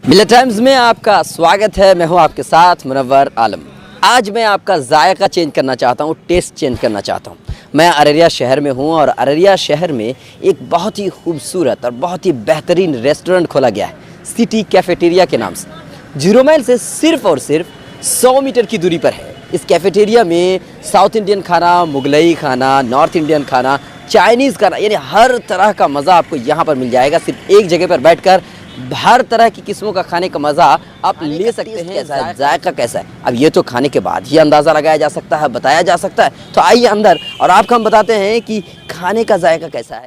Millet times में आपका स्वागत है। मैं हूं आपके साथ मुनव्वर आलम। आज मैं आपका जायका चेंज करना चाहता हूं, टेस्ट चेंज करना चाहता हूं। मैं अररिया शहर में हूं और अररिया शहर में एक बहुत ही खूबसूरत और बहुत ही बेहतरीन रेस्टोरेंट खोला गया है, सिटी कैफेटेरिया के नाम से। 0 माइल से सिर्फ और सिर्फ 100 मीटर की दूरी पर है। इस कैफेटेरिया में साउथ इंडियन खाना, मुगलई खाना, नॉर्थ इंडियन खाना, चाइनीज़ खाना, यानी हर तरह का मज़ा आपको यहाँ पर मिल जाएगा। सिर्फ एक जगह पर बैठकर हर तरह की किस्मों का खाने का मज़ा आप ले सकते हैं। जायका कैसा है, अब ये तो खाने के बाद ही अंदाज़ा लगाया जा सकता है, बताया जा सकता है। तो आइए अंदर और आपको हम बताते हैं कि खाने का जायका कैसा है।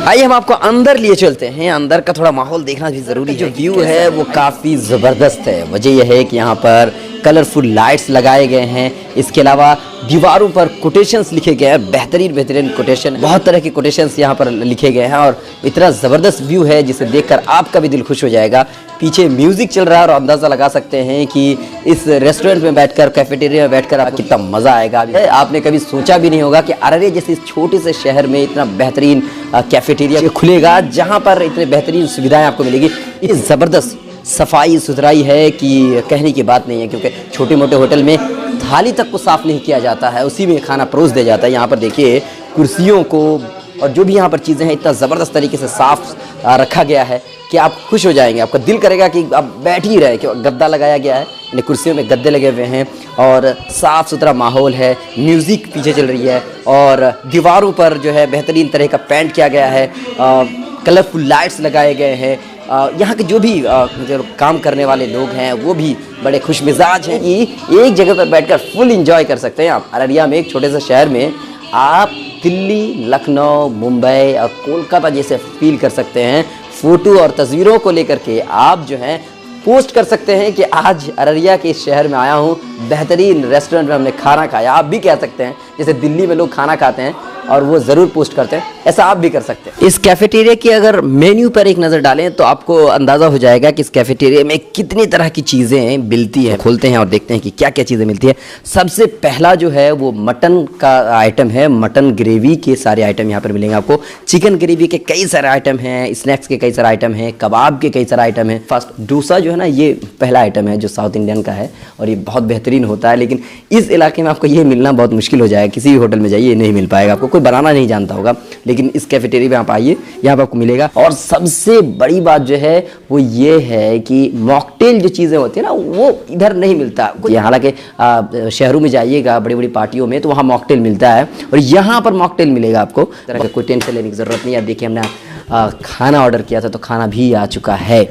आइए हम आपको अंदर लिए चलते हैं। अंदर का थोड़ा माहौल देखना भी ज़रूरी है। जो व्यू है वो काफ़ी ज़बरदस्त है। वजह यह है कि यहाँ पर कलरफुल लाइट्स लगाए गए हैं। इसके अलावा दीवारों पर कोटेशंस लिखे गए हैं, बेहतरीन कोटेशन, बहुत तरह के कोटेशंस यहाँ पर लिखे गए हैं और इतना ज़बरदस्त व्यू है जिसे देखकर आपका भी दिल खुश हो जाएगा। पीछे म्यूज़िक चल रहा है और अंदाज़ा लगा सकते हैं कि इस रेस्टोरेंट में बैठकर, कैफेटेरिया में बैठकर आपको कितना मज़ा आएगा। आपने कभी सोचा भी नहीं होगा कि अररिया जैसे इस छोटे से शहर में इतना बेहतरीन कैफेटेरिया खुलेगा, जहाँ पर इतने बेहतरीन सुविधाएँ आपको मिलेगी। इतनी ज़बरदस्त सफाई सुथराई है कि कहने की बात नहीं है, क्योंकि छोटे मोटे होटल में थाली तक को साफ़ नहीं किया जाता है, उसी में खाना परोस दिया जाता है। यहाँ पर देखिए कुर्सियों को और जो भी यहाँ पर चीज़ें हैं इतना ज़बरदस्त तरीके से साफ़ रखा गया है कि आप खुश हो जाएंगे। आपका दिल करेगा कि आप बैठ ही रहे, कि गद्दा लगाया गया है, इन कुर्सियों में गद्दे लगे हुए हैं और साफ़ सुथरा माहौल है। म्यूज़िक पीछे चल रही है और दीवारों पर जो है बेहतरीन तरह का पेंट किया गया है, कलरफुल लाइट्स लगाए गए हैं। यहाँ के जो भी जो काम करने वाले लोग हैं वो भी बड़े खुश मिजाज हैं कि एक जगह पर बैठकर फुल एंजॉय कर सकते हैं। आप अररिया में, एक छोटे से शहर में, आप दिल्ली, लखनऊ, मुंबई और कोलकाता जैसे फील कर सकते हैं। फ़ोटो और तस्वीरों को लेकर के आप जो हैं पोस्ट कर सकते हैं कि आज अररिया के इस शहर में आया हूँ, बेहतरीन रेस्टोरेंट में हमने खाना खाया। आप भी कह सकते हैं, जैसे दिल्ली में लोग खाना खाते हैं और वो ज़रूर पोस्ट करते हैं, ऐसा आप भी कर सकते हैं। इस कैफेटेरिया की अगर मेन्यू पर एक नज़र डालें तो आपको अंदाज़ा हो जाएगा कि इस कैफेटेरिया में कितनी तरह की चीज़ें मिलती हैं। खोलते हैं और देखते हैं कि क्या क्या चीज़ें मिलती है। सबसे पहला जो है वो मटन का आइटम है। मटन ग्रेवी के सारे आइटम यहाँ पर मिलेंगे आपको। चिकन ग्रेवी के कई सारे आइटम हैं, स्नैक्स के कई सारे आइटम हैं, कबाब के कई सारे आइटम हैं। फर्स्ट डोसा जो है ना, ये पहला आइटम है जो साउथ इंडियन का है और ये बहुत बेहतरीन होता है। लेकिन इस इलाके में आपको ये मिलना बहुत मुश्किल हो जाएगा, किसी भी होटल में जाइए ये नहीं मिल पाएगा आपको, कोई बनाना नहीं जानता होगा। लेकिन इस कैफेटेरिया में आप आइए, यहाँ पर आपको मिलेगा। और सबसे बड़ी बात जो है वो ये है कि मॉकटेल जो चीज़ें होती है ना, वो इधर नहीं मिलता। हालांकि शहरों में जाइएगा बड़ी बड़ी पार्टियों में तो वहाँ मॉकटेल मिलता है और यहाँ पर मॉकटेल मिलेगा आपको। तरह का कोई टेंशन लेने की ज़रूरत नहीं है। देखिए हमने खाना ऑर्डर किया था तो खाना भी आ चुका है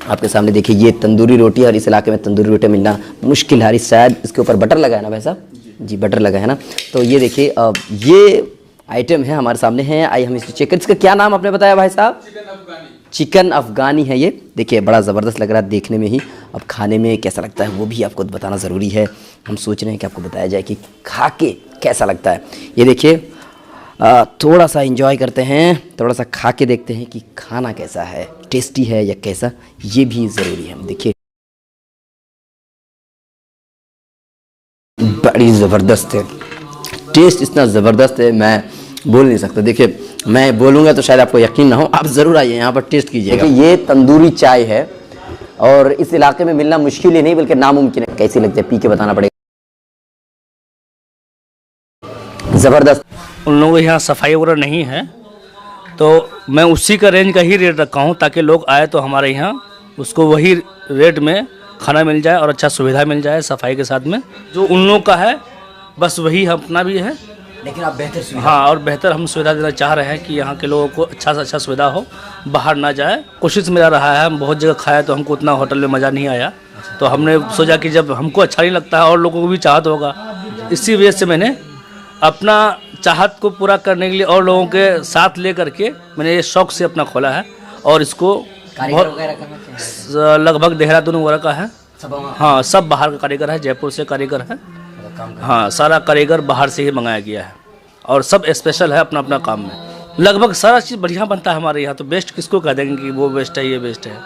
आपके सामने। देखिए ये तंदूरी रोटी, और इस इलाके में तंदूरी रोटी मिलना मुश्किल है। शायद इसके ऊपर बटर लगा है ना भाई साहब? जी बटर लगा है ना। तो ये देखिए ये आइटम है हमारे सामने है। आइए हम इसको चेक करें। इसका क्या नाम आपने बताया भाई साहब? चिकन अफगानी है ये। देखिए बड़ा ज़बरदस्त लग रहा है देखने में ही। अब खाने में कैसा लगता है वो भी आपको बताना ज़रूरी है। हम सोच रहे हैं कि आपको बताया जाए कि खा के कैसा लगता है। ये देखिए थोड़ा सा एंजॉय करते हैं, थोड़ा सा खा के देखते हैं कि खाना कैसा है, टेस्टी है या कैसा, ये भी ज़रूरी है। देखिए बड़ी ज़बरदस्त है, टेस्ट इतना ज़बरदस्त है मैं बोल नहीं सकता। देखिए मैं बोलूँगा तो शायद आपको यकीन ना हो, आप ज़रूर आइए यहाँ पर टेस्ट कीजिएगा। ये तंदूरी चाय है और इस इलाके में मिलना मुश्किल ही नहीं बल्कि नामुमकिन है। कैसी लगती है पी के बताना पड़ेगा। ज़बरदस्त। उन लोगों के यहाँ सफाई वगैरह नहीं है तो मैं उसी का रेंज का ही रेट रखा हूँ ताकि लोग आए तो हमारे यहाँ उसको वही रेट में खाना मिल जाए और अच्छा सुविधा मिल जाए सफाई के साथ में। जो उन लोगों का है बस वही अपना भी है, लेकिन आप बेहतर सुविधा, हाँ, और बेहतर हम सुविधा देना चाह रहे हैं कि यहाँ के लोगों को अच्छा से अच्छा सुविधा हो, बाहर ना जाए। कोशिश मेरा रहा है, हम बहुत जगह खाया तो हमको उतना होटल में मज़ा नहीं आया, तो हमने सोचा कि जब हमको अच्छा नहीं लगता है और लोगों को भी चाहत होगा, इसी वजह से मैंने अपना चाहत को पूरा करने के लिए और लोगों के साथ ले करके मैंने ये शौक़ से अपना खोला है। और इसको बहुत लगभग देहरादून वगैरह का है, हाँ, सब बाहर का कारीगर है, जयपुर से कारीगर है, हाँ, सारा कारीगर बाहर से ही मंगाया गया है और सब स्पेशल है अपना अपना काम में। लगभग सारा चीज़ बढ़िया बनता है हमारे यहाँ, तो बेस्ट किसको कह देंगे कि वो बेस्ट है ये बेस्ट है।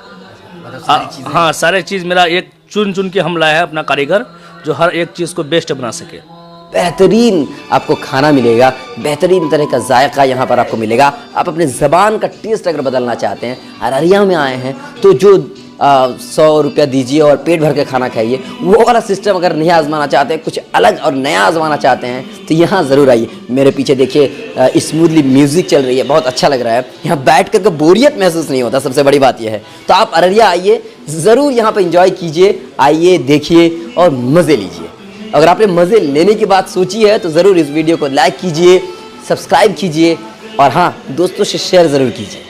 हाँ, सारे चीज़ मेरा एक चुन के हम लाए हैं अपना कारीगर जो हर एक चीज़ को बेस्ट बना सके। बेहतरीन आपको खाना मिलेगा, बेहतरीन तरह का जायका यहाँ पर आपको मिलेगा। आप अपने ज़बान का टेस्ट अगर बदलना चाहते हैं, अररिया में आए हैं तो जो 100 रुपया दीजिए और पेट भर के खाना खाइए, वो वाला सिस्टम अगर नहीं आजमाना चाहते हैं, कुछ अलग और नया आजमाना चाहते हैं तो यहाँ ज़रूर आइए। मेरे पीछे देखिए स्मूथली म्यूज़िक चल रही है, बहुत अच्छा लग रहा है। यहाँ बैठ कर बोरियत महसूस नहीं होता, सबसे बड़ी बात यह है। तो आप अररिया आइए, ज़रूर यहाँ पर इंजॉय कीजिए, आइए देखिए और मज़े लीजिए। अगर आपने मज़े लेने की बात सोची है तो ज़रूर इस वीडियो को लाइक कीजिए, सब्सक्राइब कीजिए और हाँ, दोस्तों से शेयर ज़रूर कीजिए।